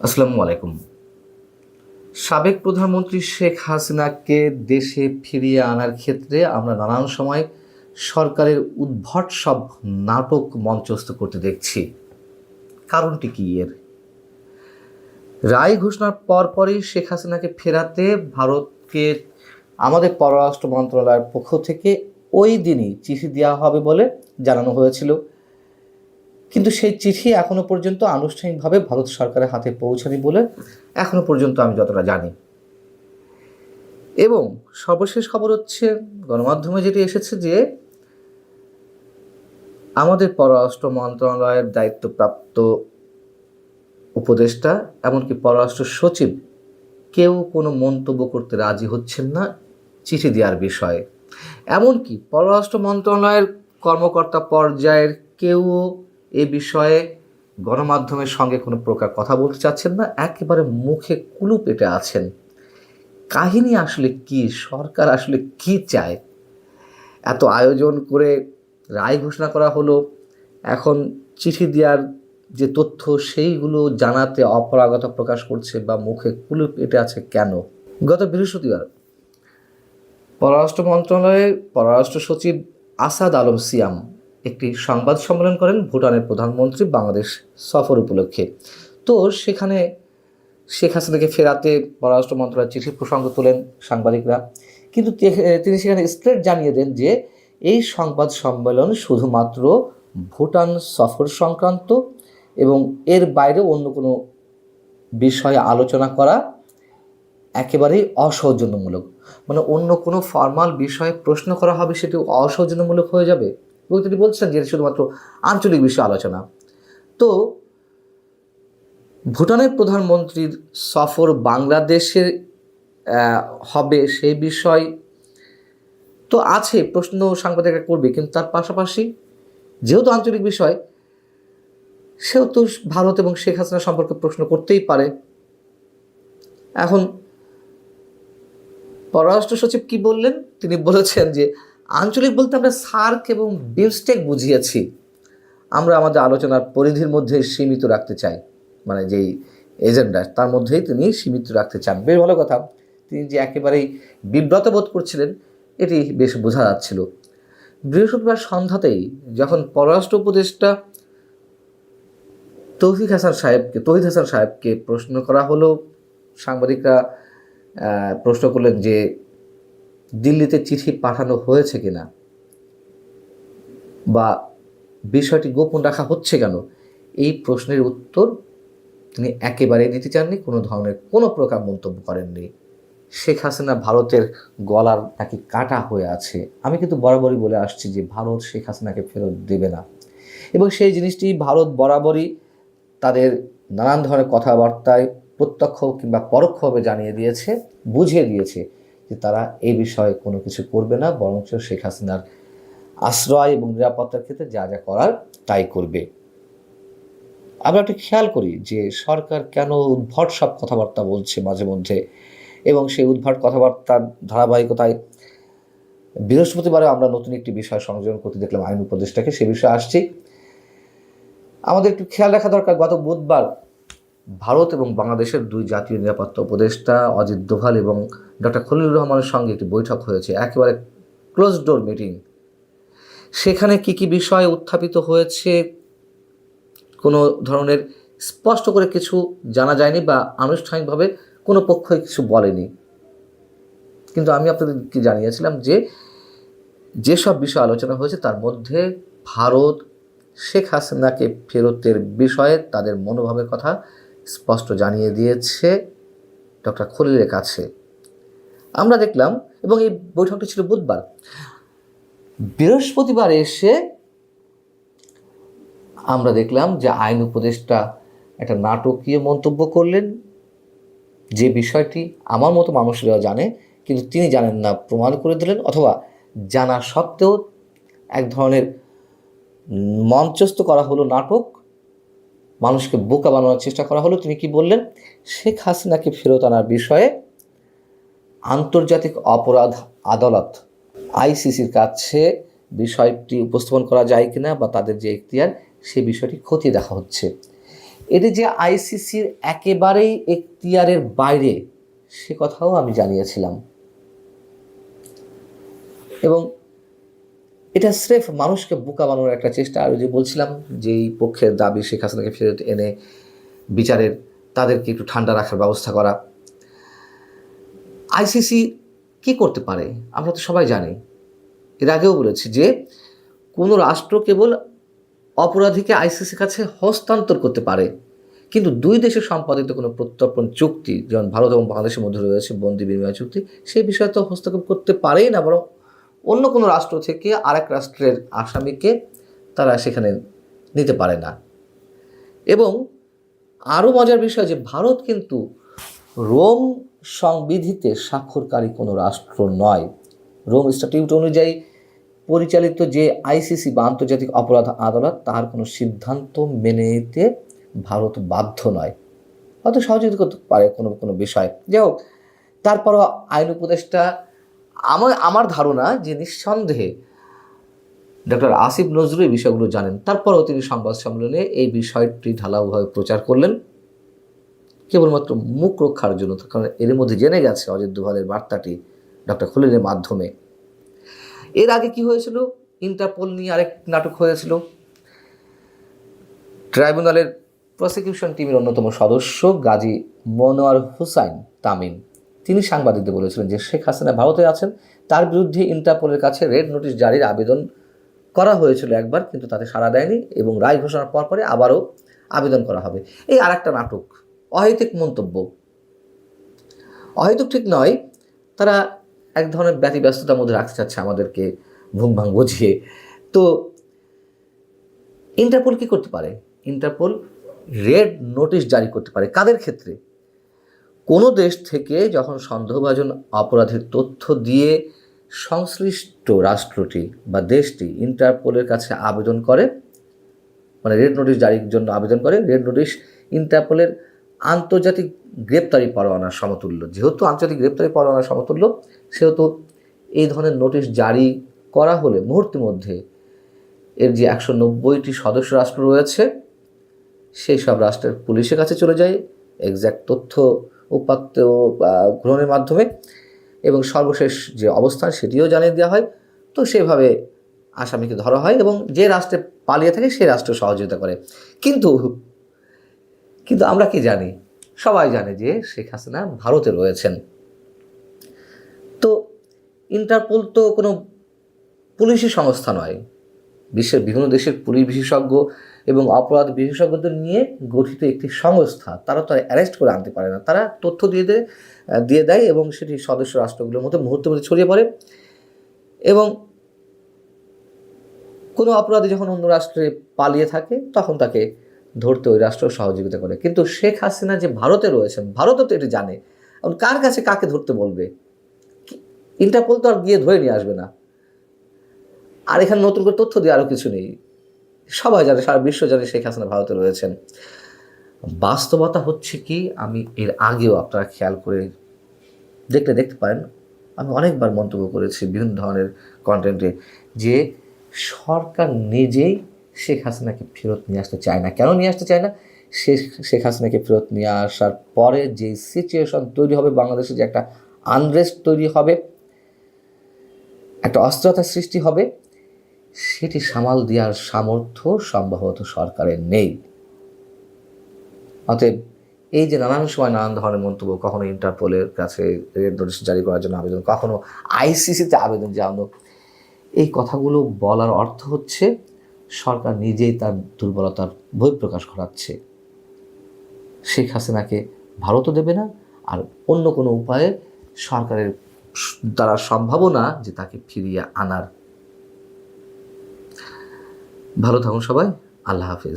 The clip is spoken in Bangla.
আসসালামু আলাইকুম। সাবেক প্রধানমন্ত্রী শেখ হাসিনাকে দেশে ফিরিয়ে আনার ক্ষেত্রে আমরা নানান সময় সরকারের উদ্ভট সব নাটক মঞ্চস্থ করতে দেখছি। কারণটি কি এর? রায় ঘোষণার পরপরই শেখ হাসিনাকে ফেরাতে ভারতকে আমাদের পররাষ্ট্র মন্ত্রণালয়ের পক্ষ থেকে ওই দিনই চিঠি দেওয়া হবে বলে জানানো হয়েছিল। কিন্তু সেই চিঠি এখনো পর্যন্ত আনুষ্ঠানিকভাবে ভারত সরকারের হাতে পৌঁছায়নি বলে এখনো পর্যন্ত আমি যতটা জানি। এবং সর্বশেষ খবর হচ্ছে, গণমাধ্যমে যেটি এসেছে যে আমাদের পররাষ্ট্র মন্ত্রণালয়ের দায়িত্বপ্রাপ্ত উপদেষ্টা, এমনকি পররাষ্ট্র সচিব, কেউ কোনো মন্তব্য করতে রাজি হচ্ছেন না চিঠি দেওয়ার বিষয়ে। এমনকি পররাষ্ট্র মন্ত্রণালয়ের কর্মকর্তা পর্যায়ের কেউ এ বিষয়ে গণমাধ্যমের সঙ্গে কোনো প্রকার কথা বলতে চাচ্ছেন না, একেবারে মুখে কুলু পেটে আছেন। কাহিনী আসলে কি? সরকার আসলে কি চায়? এত আয়োজন করে রায় ঘোষণা করা হলো, এখন চিঠি দেওয়ার যে তথ্য সেইগুলো জানাতে অপারগতা প্রকাশ করছে বা মুখে কুলু পেটে আছে কেন? গত বৃহস্পতিবার পররাষ্ট্র মন্ত্রণালয়ের পররাষ্ট্র সচিব আসাদ আলম সিয়াম একটি সংবাদ সম্মেলন করেন ভুটানের প্রধানমন্ত্রী বাংলাদেশ সফর উপলক্ষে। তো সেখানে শেখ হাসিনাকে ফেরাতে পররাষ্ট্র মন্ত্রণালয়ের চিঠির প্রসঙ্গ তোলেন সাংবাদিকরা, কিন্তু তিনি সেখানে স্ট্রেট জানিয়ে দেন যে এই সংবাদ সম্মেলন শুধুমাত্র ভুটান সফর সংক্রান্ত এবং এর বাইরে অন্য কোনো বিষয়ে আলোচনা করা একেবারেই অসৌজন্যমূলক। মানে অন্য কোনো ফর্মাল বিষয়ে প্রশ্ন করা হবে সেটি অসৌজন্যমূলক হয়ে যাবে, এবং তিনি বলছেন যে শুধুমাত্র আঞ্চলিক বিষয়ে আলোচনা। তো ভুটানের প্রধানমন্ত্রীর সফর বাংলাদেশে হবে সেই বিষয় তো আছে, প্রশ্ন সাংবাদিকরা করবে, কিন্তু তার পাশাপাশি যেহেতু আঞ্চলিক বিষয়, সেও তো ভারত এবং শেখ হাসিনা সম্পর্কে প্রশ্ন করতেই পারে। এখন পররাষ্ট্র সচিব কি বললেন? তিনি বলেছেন যে আঞ্চলিক বলতে আমরা সার্ক এবং বিমস্টেক বুঝিয়েছি, আমরা আমাদের আলোচনার পরিধির মধ্যে সীমিত রাখতে চাই, মানে যেই এজেন্ডা তার মধ্যেই তিনি সীমিত রাখতে চান। বেশ ভালো কথা। তিনি যে একেবারেই বিব্রত বোধ করছিলেন এটি বেশ বোঝা যাচ্ছিল। বৃহস্পতিবার সন্ধ্যাতেই যখন পররাষ্ট্র উপদেষ্টা তৌহিদ হাসান সাহেবকে প্রশ্ন করা হলো, সাংবাদিকরা প্রশ্ন করলেন যে দিল্লিতে চিঠি পাঠানো হয়েছে কিনা বা বিষয়টি গোপন রাখা হচ্ছে কেন, এই প্রশ্নের উত্তর তিনি একেবারেই দিতে চাননি, কোনো ধরনের কোনো প্রকার মন্তব্য করেননি। শেখ হাসিনা ভারতের গলার নাকি কাটা হয়ে আছে। আমি কিন্তু বরাবরই বলে আসছি যে ভারত শেখ হাসিনাকে ফেরত দেবে না, এবং সেই জিনিসটি ভারত বরাবরই তাদের নানান ধরনের কথাবার্তায় প্রত্যক্ষ কিংবা পরোক্ষভাবে জানিয়ে দিয়েছে, বুঝিয়ে দিয়েছে যে তারা এই বিষয়ে কোনো কিছু করবে না, বরঞ্চ শেখ হাসিনার আশ্রয় এবং নিরাপত্তার ক্ষেত্রে যা যা করার তাই করবে। আমরা একটু খেয়াল করি যে সরকার কেন উদ্ভট সব কথাবার্তা বলছে মাঝে মধ্যে, এবং সেই উদ্ভট কথাবার্তার ধারাবাহিকতায় বৃহস্পতিবারে আমরা নতুন একটি বিষয় সংযোজন করতে দেখলাম আইন উপদেষ্টাকে। সে বিষয়ে আসছি। আমাদের একটু খেয়াল রাখা দরকার, গত বুধবার ভারত এবং বাংলাদেশের দুই জাতীয় নিরাপত্তা উপদেষ্টা অজিত দোভাল এবং ডক্টর খলিলুর রহমানের সঙ্গে একটি বৈঠক হয়েছে, একেবারে ক্লোজ ডোর মিটিং। সেখানে কি কি বিষয় উত্থাপিত হয়েছে কোনো ধরনের স্পষ্ট করে কিছু জানা যায়নি বা আনুষ্ঠানিকভাবে কোনো পক্ষই কিছু বলেনি। কিন্তু আমি আপনাদেরকে জানিয়েছিলাম যে যেসব বিষয় আলোচনা হয়েছে তার মধ্যে ভারত শেখ হাসিনাকে ফেরতের বিষয়ে তাদের মনোভাবের কথা স্পষ্ট জানিয়ে দিয়েছে ডক্টর খলিলের কাছে, আমরা দেখলাম। এবং এই বৈঠকটি ছিল বুধবার। বৃহস্পতিবার এসে আমরা দেখলাম যে আইন উপদেষ্টা একটা নাটকীয় মন্তব্য করলেন, যে বিষয়টি আমার মতো মানুষেরা জানে কিন্তু তিনি জানেন না, প্রমাণ করে দিলেন, অথবা জানা সত্ত্বেও এক ধরনের মঞ্চস্থ করা হলো নাটক, মানুষকে বোকা বানানোর চেষ্টা করা হলো। তিনি কি বললেন? শেখ হাসিনাকে ফেরত আনার বিষয়ে আন্তর্জাতিক অপরাধ আদালত আইসিসির কাছে বিষয়টি উপস্থাপন করা যায় কিনা বা তাদের যে এখতিয়ার, সেই বিষয়টি খতিয়ে দেখা হচ্ছে। এটি যে আইসিসির একেবারেই এখতিয়ারের বাইরে সে কথাও আমি জানিয়েছিলাম, এবং এটা স্রেফ মানুষকে বোকা বানানোর একটা চেষ্টা। আর যে বলছিলাম যে এই পক্ষের দাবি শেখ হাসিনাকে ফেরত এনে বিচারের তাদেরকে একটু ঠান্ডা রাখার ব্যবস্থা করা। আইসিসি কি করতে পারে আমরা তো সবাই জানি, এর আগেও বলেছি যে কোনো রাষ্ট্র কেবল অপরাধীকে আইসিসির কাছে হস্তান্তর করতে পারে, কিন্তু দুই দেশে সম্পাদিত কোনো প্রত্যর্পণ চুক্তি, যেমন ভারত এবং বাংলাদেশের মধ্যে রয়েছে বন্দি বিনিময় চুক্তি, সেই বিষয়ে তো হস্তক্ষেপ করতে পারেই না, বরং অন্য কোনো রাষ্ট্র থেকে আরেক রাষ্ট্রের আসামিকে তারা সেখানে নিতে পারে না। এবং আরও মজার বিষয় যে ভারত কিন্তু রোম সংবিধিতে স্বাক্ষরকারী কোনো রাষ্ট্র নয়। রোম স্ট্যাটিউট অনুযায়ী পরিচালিত যে আইসিসি বা আন্তর্জাতিক অপরাধ আদালত, তার কোনো সিদ্ধান্ত মেনে নিতে ভারত বাধ্য নয়। হয়তো সহযোগিতা করতে পারে কোনো কোনো বিষয়, যাই হোক। তারপরও আইন উপদেষ্টা, আমার ধারণা যে নিঃসন্দেহে ডক্টর আসিফ নজরুল এই বিষয়গুলো জানেন, তারপরেও তিনি সংবাদ সম্মেলনে এই বিষয়টি ঢালাওভাবে প্রচার করলেন কেবলমাত্র মুখ রক্ষার জন্য, কারণ এর মধ্যে জেনে গেছে অজিত দোভালের বার্তাটি ডক্টর খলিলের মাধ্যমে। এর আগে কি হয়েছিল, ইন্টারপোল নিয়ে আরেক নাটক হয়েছিল। ট্রাইব্যুনালের প্রসিকিউশন টিমের অন্যতম সদস্য গাজী মনোয়ার হুসাইন তামিম, তিনি সাংবাদিকদের বলেছিলেন যে শেখ হাসিনা ভারতে আছেন, তার বিরুদ্ধে ইন্টারপোলের কাছে রেড নোটিশ জারির আবেদন করা হয়েছিল একবার, কিন্তু তাতে সাড়া দেয়নি, এবং রায় ঘোষণার পরে আবারও আবেদন করা হবে। এই আর একটা নাটক, অহেতুক মন্তব্য। অহেতুক ঠিক নয়, তারা এক ধরনের ব্যতিব্যস্ততার মধ্যে রাখতে চাচ্ছে আমাদেরকে ভুং ভাং বুঝিয়ে। তো ইন্টারপোল কি করতে পারে? ইন্টারপোল রেড নোটিশ জারি করতে পারে। কাদের ক্ষেত্রে? কোনো দেশ থেকে যখন সন্দেহভাজন অপরাধের তথ্য দিয়ে সংশ্লিষ্ট রাষ্ট্রটি বা দেশটি ইন্টারপোলের কাছে আবেদন করে, মানে রেড নোটিশ জারির জন্য আবেদন করে, রেড নোটিশ ইন্টারপোলের আন্তর্জাতিক গ্রেপ্তারি পরোয়ানার সমতুল্য। যেহেতু আন্তর্জাতিক গ্রেপ্তারি পরোয়ানার সমতুল্য, সেহেতু এই ধরনের নোটিশ জারি করা হলে মুহূর্তের মধ্যে এর যে 190টি সদস্য রাষ্ট্র রয়েছে সেই সব রাষ্ট্রের পুলিশের কাছে চলে যায় এক্স্যাক্ট তথ্য উপাত্ত গ্রহণের মাধ্যমে, এবং সর্বশেষ যে অবস্থান সেটিও জানিয়ে দেওয়া হয়। তো সেভাবে আসামিকে ধরা হয়, এবং যে রাষ্ট্রে পালিয়ে থাকে সেই রাষ্ট্র সহযোগিতা করে। কিন্তু আমরা কি জানি? সবাই জানে যে শেখ হাসিনা ভারতে রয়েছেন। তো ইন্টারপোল তো কোনো পুলিশি সংস্থা নয়, বিশ্বের বিভিন্ন দেশের পুলিশ বিশেষজ্ঞ এবং অপরাধ বিশেষজ্ঞদের নিয়ে গঠিত একটি সংস্থা। তারা তো অ্যারেস্ট করে আনতে পারে না, তারা তথ্য দিয়ে দেয় এবং সেটি সদস্য রাষ্ট্রগুলোর মধ্যে মুহূর্তের মধ্যে ছড়িয়ে পড়ে। এবং কোনো অপরাধী যখন অন্য রাষ্ট্রে পালিয়ে থাকে তখন তাকে ধরতে ওই রাষ্ট্র সহযোগিতা করে। কিন্তু শেখ হাসিনা যে ভারতে রয়েছেন, ভারতও তো এটি জানে। এখন কার কাছে কাকে ধরতে বলবে? ইন্টারপোল তো আর গিয়ে ধরে নিয়ে আসবে না। আর এখানে নতুন করে তথ্য দিয়ে আরও কিছু নেই, সবাই জানে, সারা বিশ্ব জানে শেখ হাসিনা ভারতে রয়েছেন। বাস্তবতা হচ্ছে কি, আমি এর আগেও আপনারা খেয়াল করে দেখতে পারেন, আমি অনেকবার মন্তব্য করেছি বিভিন্ন ধরনের কন্টেন্টে যে সরকার নিজেই শেখ হাসিনাকে ফেরত নিয়ে আসতে চায় না। কেন নিয়ে আসতে চায় না? শেখ হাসিনাকে ফেরত নিয়ে আসার পরে যে সিচুয়েশন তৈরি হবে, বাংলাদেশে যে একটা আনরেস্ট তৈরি হবে, একটা অস্থিরতার সৃষ্টি হবে, সেটি সামাল দেওয়ার সামর্থ্য সম্ভবত সরকারের নেই। অতএব এই যে নানান সময় নানান ধরনের মন্তব্য, কখনো ইন্টারপোলের কাছে রেড নোটিশ জারি করার জন্য আবেদন, কখনো আইসিসিতে আবেদন জানানো, এই কথাগুলো বলার অর্থ হচ্ছে সরকার নিজেই তার দুর্বলতার বহিঃপ্রকাশ ঘটাচ্ছে। শেখ হাসিনাকে ভারতও দেবে না, আর অন্য কোনো উপায়ে সরকারের দ্বারা সম্ভাবনা যে তাকে ফিরিয়ে আনার। ভালো থাকুন সবাই, আল্লাহ হাফেজ।